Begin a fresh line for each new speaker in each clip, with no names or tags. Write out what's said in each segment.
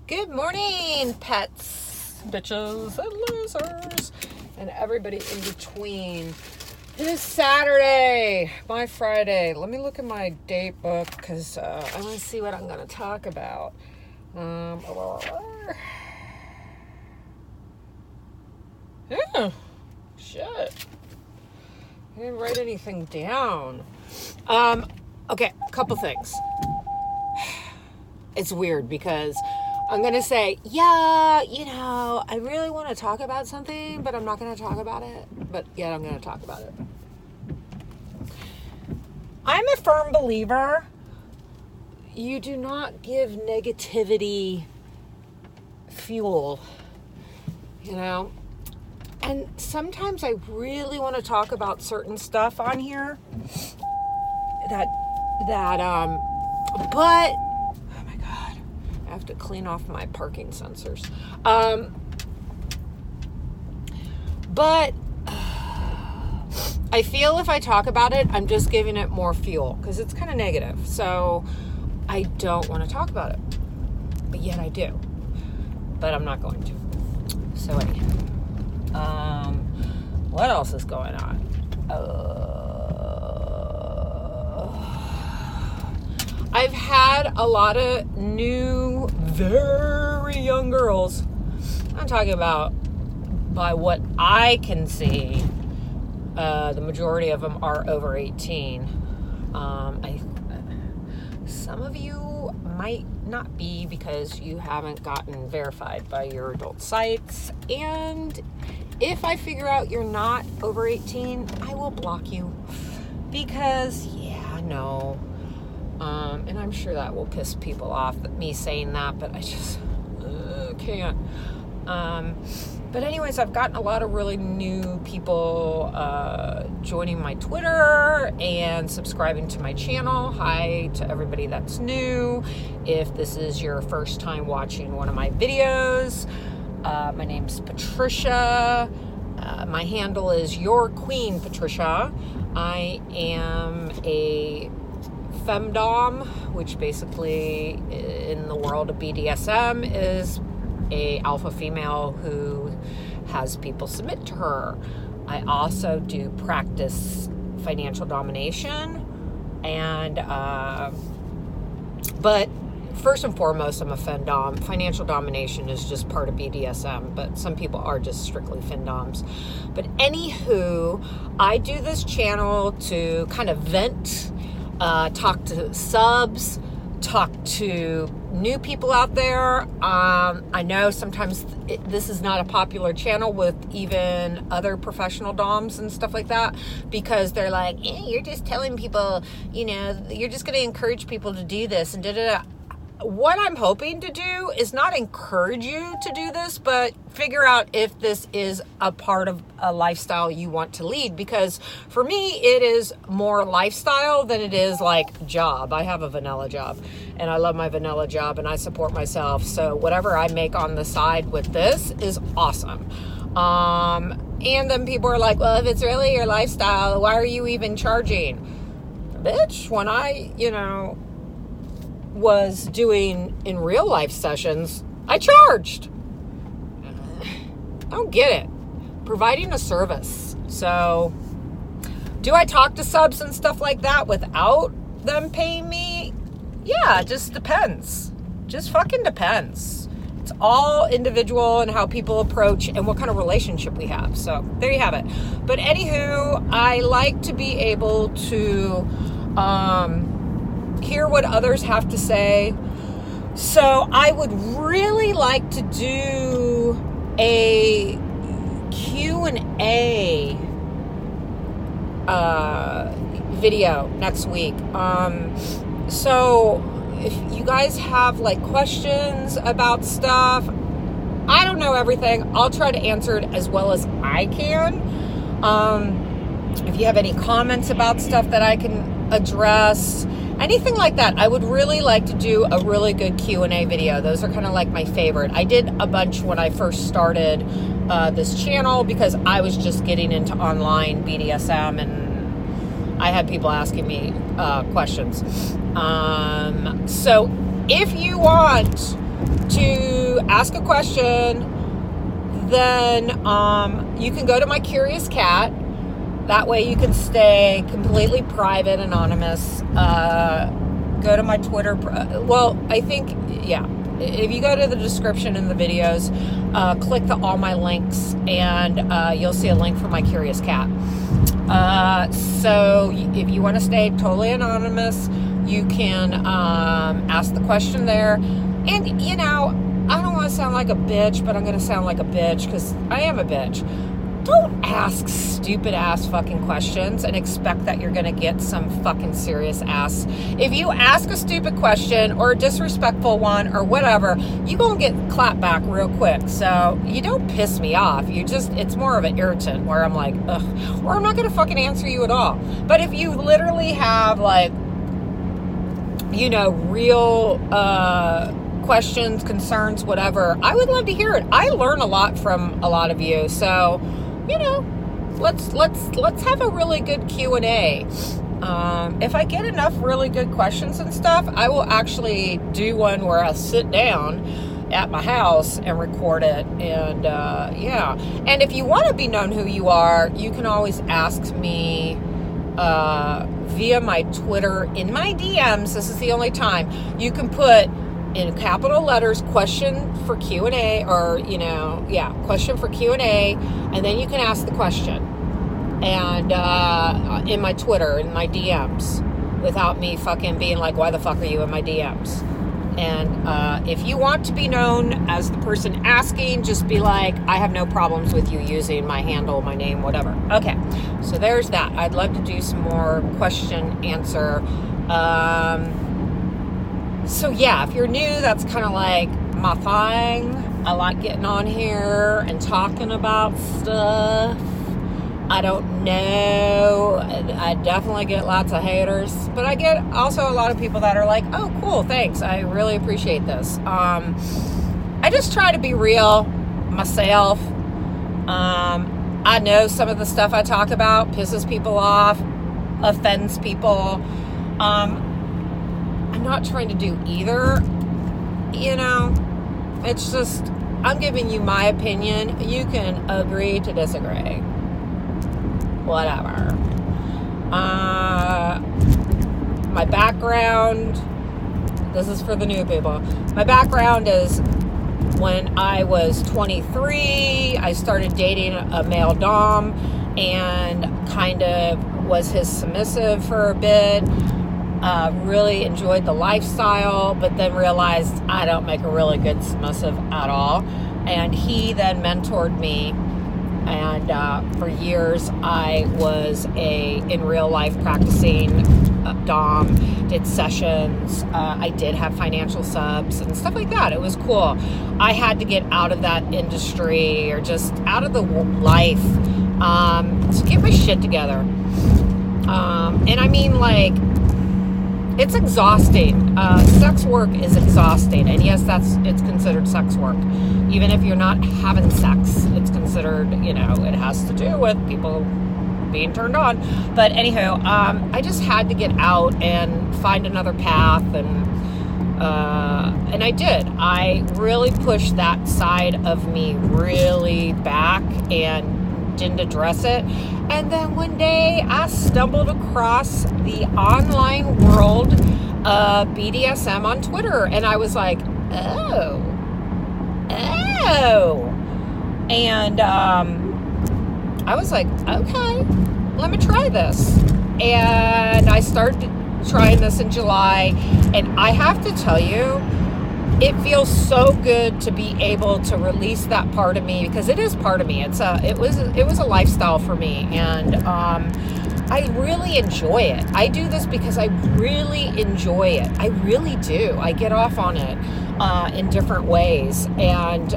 Good morning, pets, bitches, and losers, and everybody in between. It is Saturday, my Friday. Let me look at my date book because I want to see what I'm going to talk about. Yeah, shit. I didn't write anything down. Okay, a couple things. It's weird because I'm going to say, I really want to talk about something, but I'm not going to talk about it. But yet I'm going to talk about it. I'm a firm believer. You do not give negativity fuel, And sometimes I really want to talk about certain stuff on here but I have to clean off my parking sensors. But I feel if I talk about it, I'm just giving it more fuel because it's kind of negative. So I don't want to talk about it. But yet I do. But I'm not going to. So anyhow. What else is going on? I've had a lot of new, very young girls. I'm talking about, by what I can see, the majority of them are over 18. Some of you might not be because you haven't gotten verified by your adult sites. And if I figure out you're not over 18, I will block you. Because, no. And I'm sure that will piss people off, me saying that, but I just can't. But anyways, I've gotten a lot of really new people joining my Twitter and subscribing to my channel. Hi to everybody that's new. If this is your first time watching one of my videos, my name's Patricia. My handle is Your Queen Patricia. I am a femdom, which basically in the world of BDSM is a alpha female who has people submit to her. I also do practice financial domination, and but first and foremost, I'm a femdom. Financial domination is just part of BDSM, but some people are just strictly femdoms. But anywho, I do this channel to kind of vent, talk to subs, talk to new people out there. I know sometimes this is not a popular channel with even other professional doms and stuff like that, because they're like, you're just telling people, you're just going to encourage people to do this and da-da-da. What I'm hoping to do is not encourage you to do this, but figure out if this is a part of a lifestyle you want to lead. Because for me, it is more lifestyle than it is like job. I have a vanilla job and I love my vanilla job and I support myself. So whatever I make on the side with this is awesome. And then people are like, well, if it's really your lifestyle, why are you even charging? Bitch, when I, was doing in real life sessions, I charged. I don't get it. Providing a service. So, do I talk to subs and stuff like that without them paying me? Yeah, it just depends. Just fucking depends. It's all individual and how people approach and what kind of relationship we have. So, there you have it. But anywho, I like to be able to hear what others have to say. So I would really like to do a Q&A video next week. So if you guys have questions about stuff, I don't know everything. I'll try to answer it as well as I can. If you have any comments about stuff that I can address, anything like that, I would really like to do a really good Q&A video. Those are kind of like my favorite. I did a bunch when I first started this channel because I was just getting into online BDSM and I had people asking me questions. So if you want to to ask a question, then you can go to my Curious Cat. That way you can stay completely private, anonymous. Go to my Twitter. Well, I think, yeah. If you go to the description in the videos, click the all my links, and you'll see a link for my Curious Cat. So if you want to stay totally anonymous, you can ask the question there. And, you know, I don't want to sound like a bitch, but I'm going to sound like a bitch because I am a bitch. Don't ask stupid ass fucking questions and expect that you're going to get some fucking serious ass. If you ask a stupid question or a disrespectful one or whatever, you're going to get clapped back real quick. So you don't piss me off. It's more of an irritant where I'm like, ugh, or I'm not going to fucking answer you at all. But if you literally have like, you know, real, questions, concerns, whatever, I would love to hear it. I learn a lot from a lot of you. So, you know, let's have a really good Q&A. If I get enough really good questions and stuff, I will actually do one where I sit down at my house and record it. And yeah. And if you want to be known who you are, you can always ask me via my Twitter in my DMs. This is the only time you can put in capital letters, question for Q&A, or, you know, yeah, question for Q&A, and then you can ask the question. And in my Twitter, in my DMs, without me fucking being like, why the fuck are you in my DMs? And if you want to be known as the person asking, just be like, I have no problems with you using my handle, my name, whatever. Okay, so there's that. I'd love to do some more question, answer. So yeah, if you're new, that's kind of like my thing. I like getting on here and talking about stuff. I don't know. I definitely get lots of haters, but I get also a lot of people that are like, oh, cool, thanks. I really appreciate this. I just try to be real myself. I know some of the stuff I talk about pisses people off, offends people. I'm not trying to do either, you know, it's just, I'm giving you my opinion. You can agree to disagree, whatever. My background, this is for the new people. My background is when I was 23, I started dating a male dom and kind of was his submissive for a bit. Really enjoyed the lifestyle, but then realized I don't make a really good submissive at all. And he then mentored me, and for years I was in real life practicing dom, did sessions. I did have financial subs and stuff like that. It was cool. I had to get out of that industry, or just out of the life, to get my shit together. And I mean, like, it's exhausting. Sex work is exhausting. And yes, it's considered sex work. Even if you're not having sex, it's considered, you know, it has to do with people being turned on. But anywho, I just had to get out and find another path. And I did. I really pushed that side of me really back and didn't address it. And then one day I stumbled across the online world of BDSM on Twitter, and I was like, oh, and I was like, okay, let me try this. And I started trying this in July, and I have to tell you, it feels so good to be able to release that part of me, because it is part of me. It was a lifestyle for me, and I really enjoy it. I do this because I really enjoy it. I really do. I get off on it in different ways, and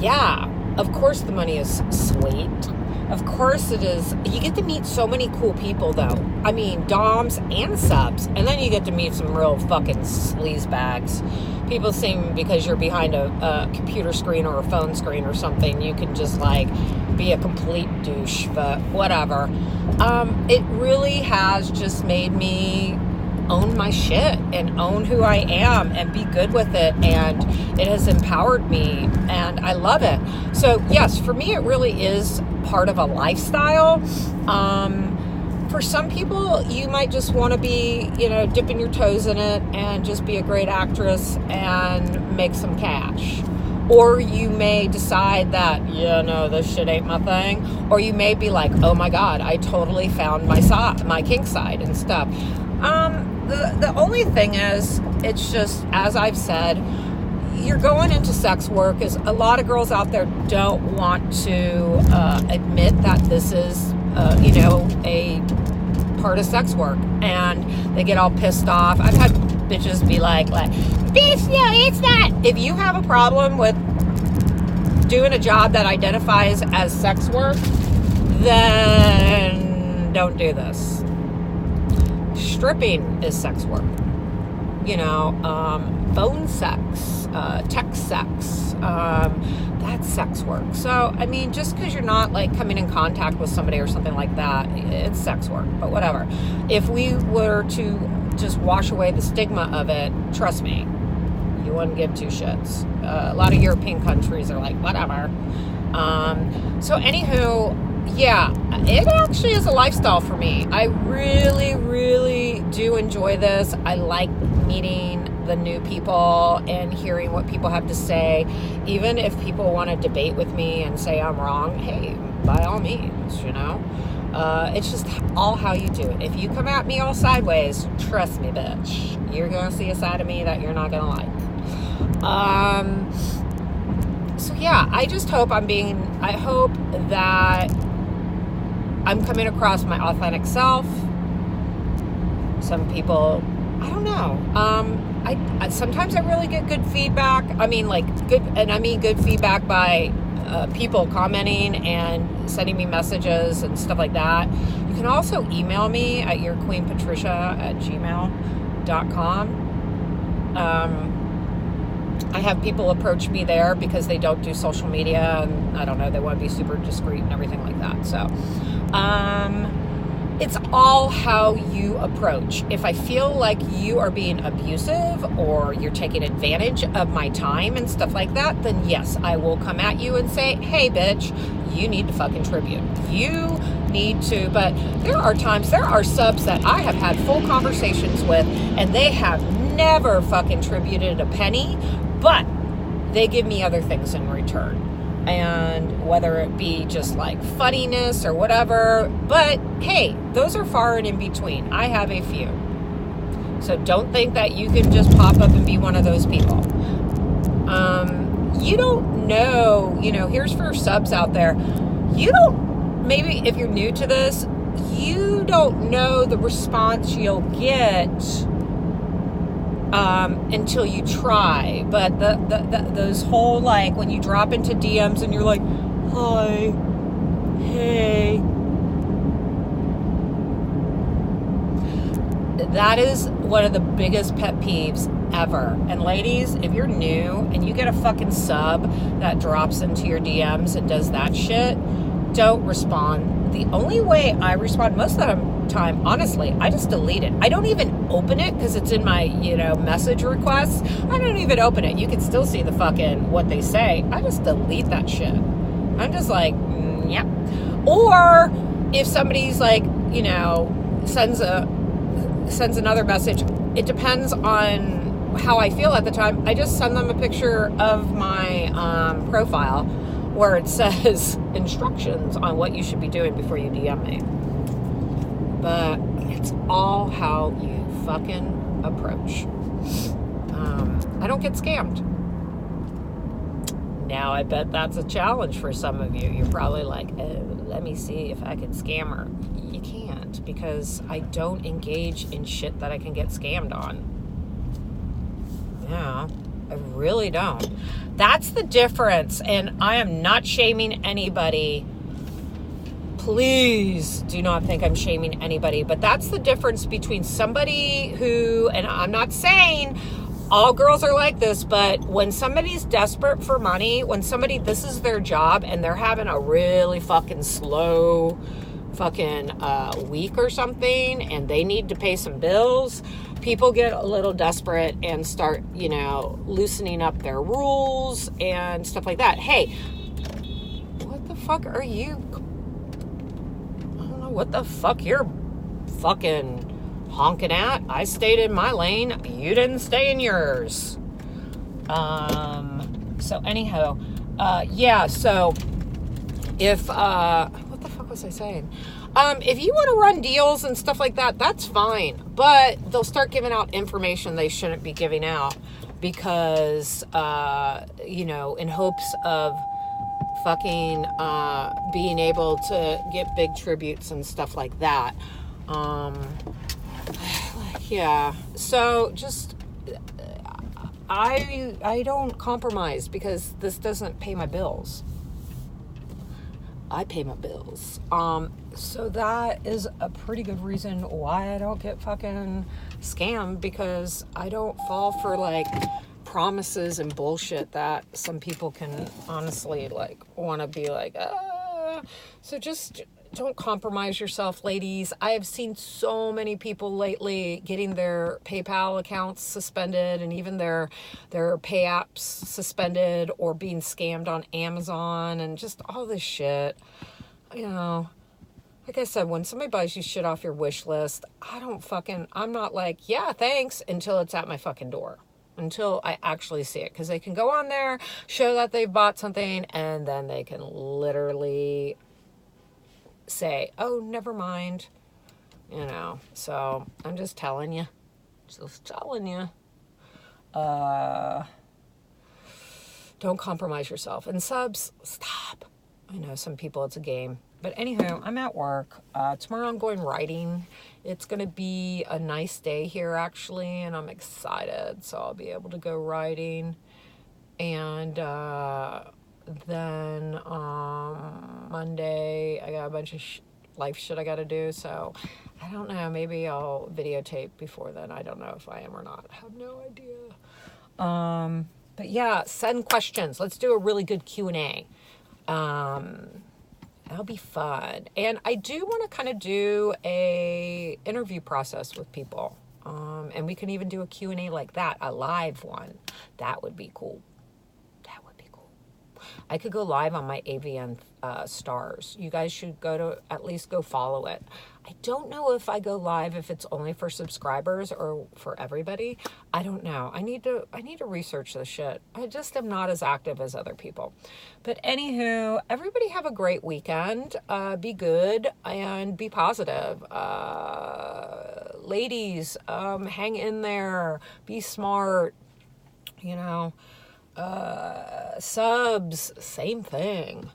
yeah, of course the money is sweet. Of course it is. You get to meet so many cool people, though. I mean, doms and subs. And then you get to meet some real fucking sleazebags. People seem, because you're behind a computer screen or a phone screen or something, you can just, like, be a complete douche. But whatever. It really has just made me own my shit and own who I am and be good with it. And it has empowered me and I love it. So yes, for me, it really is part of a lifestyle. For some people, you might just want to be, dipping your toes in it and just be a great actress and make some cash. Or you may decide that, this shit ain't my thing. Or you may be like, oh my God, I totally found my kink side and stuff. The only thing is, it's just, as I've said, you're going into sex work, is a lot of girls out there don't want to admit that this is, a part of sex work, and they get all pissed off. I've had bitches be like, bitch, no, it's not. If you have a problem with doing a job that identifies as sex work, then don't do this. Stripping is sex work. Phone sex, text sex, that's sex work. So, just because you're not coming in contact with somebody or something like that, it's sex work, but whatever. If we were to just wash away the stigma of it, trust me, you wouldn't give two shits. A lot of European countries are like, whatever. So anywho, yeah, it actually is a lifestyle for me. I really, really do enjoy this. I like meeting the new people and hearing what people have to say. Even if people want to debate with me and say I'm wrong, hey, by all means, it's just all how you do it. If you come at me all sideways, trust me, bitch, you're gonna see a side of me that you're not gonna like. So yeah, I just hope I hope that I'm coming across my authentic self. Some people, I don't know. I sometimes I really get good feedback. Good feedback by people commenting and sending me messages and stuff like that. You can also email me at yourqueenpatricia@gmail.com. I have people approach me there because they don't do social media and I don't know, they want to be super discreet and everything like that. So, it's all how you approach. If I feel like you are being abusive or you're taking advantage of my time and stuff like that, then yes, I will come at you and say, hey, bitch, you need to fucking tribute. You need to, but there are subs that I have had full conversations with and they have never fucking tributed a penny, but they give me other things in return. And whether it be just funniness or whatever, but hey, those are far and in between. I have a few. So don't think that you can just pop up and be one of those people. You don't know, here's for subs out there. Maybe if you're new to this, you don't know the response you'll get until you try. But those whole when you drop into DMs and you're like, hi, hey, that is one of the biggest pet peeves ever. And ladies, if you're new and you get a fucking sub that drops into your DMs and does that shit, don't respond. The only way I respond most of the time, honestly, I just delete it. I don't even open it because it's in my, message requests. I don't even open it. You can still see the fucking what they say. I just delete that shit. I'm just like, yep. Or if somebody's sends another message, it depends on how I feel at the time. I just send them a picture of my profile where it says instructions on what you should be doing before you DM me. But it's all how you fucking approach. I don't get scammed. Now, I bet that's a challenge for some of you. You're probably like, oh, let me see if I can scam her. You can't, because I don't engage in shit that I can get scammed on. Yeah, I really don't. That's the difference. And I am not shaming anybody. Please do not think I'm shaming anybody. But that's the difference between somebody who, and I'm not saying all girls are like this, but when somebody's desperate for money, when somebody, this is their job and they're having a really fucking slow fucking week or something and they need to pay some bills, people get a little desperate and start, loosening up their rules and stuff like that. Hey, what the fuck are you? I don't know what the fuck you're fucking honking at. I stayed in my lane. You didn't stay in yours. So anyhow, so if, what the fuck was I saying? If you want to run deals and stuff like that, that's fine. But they'll start giving out information they shouldn't be giving out because, in hopes of fucking being able to get big tributes and stuff like that. Yeah. So just, I don't compromise because this doesn't pay my bills. I pay my bills. So that is a pretty good reason why I don't get fucking scammed, because I don't fall for like promises and bullshit that some people can honestly like want to be like, so just don't compromise yourself, ladies. I have seen so many people lately getting their PayPal accounts suspended and even their pay apps suspended or being scammed on Amazon and just all this shit. Like I said, when somebody buys you shit off your wish list, I'm not like, yeah, thanks, until it's at my fucking door. Until I actually see it. Because they can go on there, show that they've bought something, and then they can literally say, oh, never mind. So I'm just telling you. Don't compromise yourself. And subs, stop. I know some people, it's a game. But anyhow, I'm at work. Tomorrow I'm going riding. It's going to be a nice day here, actually, and I'm excited. So I'll be able to go riding. And then Monday, I got a bunch of life shit I got to do. So I don't know. Maybe I'll videotape before then. I don't know if I am or not. I have no idea. But yeah, send questions. Let's do a really good Q&A. That'll be fun. And I do want to kind of do a interview process with people. And we can even do a Q&A like that, a live one. That would be cool. I could go live on my AVN stars. You guys should at least go follow it. I don't know if I go live if it's only for subscribers or for everybody. I don't know. I need to research this shit. I just am not as active as other people. But anywho, everybody have a great weekend. Be good and be positive. Ladies, hang in there. Be smart. Subs, same thing.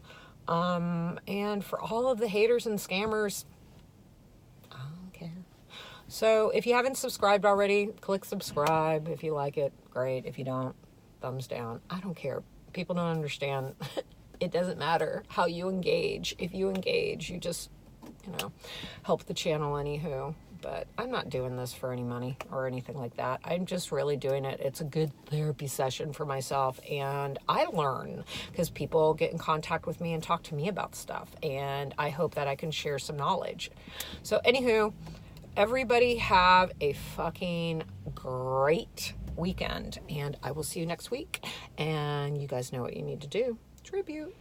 And for all of the haters and scammers, I don't care. So if you haven't subscribed already, click subscribe. If you like it, great. If you don't, thumbs down. I don't care. People don't understand. It doesn't matter how you engage. If you engage, you just, help the channel anywho. But I'm not doing this for any money or anything like that. I'm just really doing it. It's a good therapy session for myself. And I learn because people get in contact with me and talk to me about stuff. And I hope that I can share some knowledge. So anywho, everybody have a fucking great weekend. And I will see you next week. And you guys know what you need to do. Tribute.